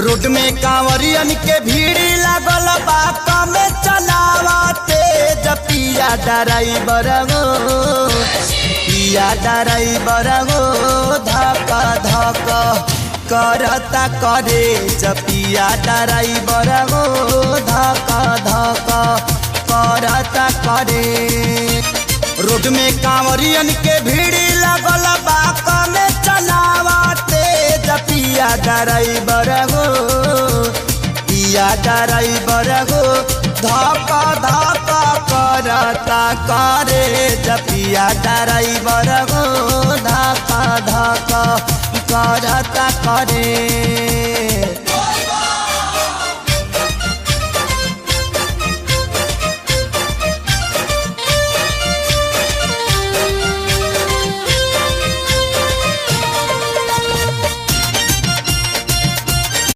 Road में कांवरियन के भीड़ लागल बा कमे चलावते पिया ड्राइवर गो पिया ड्राइवर गो धक धक करता करे पिया ड्राइवर गो धक धक करता करे। रोड में कांवरियन के भीड़ लागल बा कमे चलावते पिया ड्राइवर गो पिया ड्राइवर गो धक धक करता करे पिया ड्राइवर गो धक धक करता करे।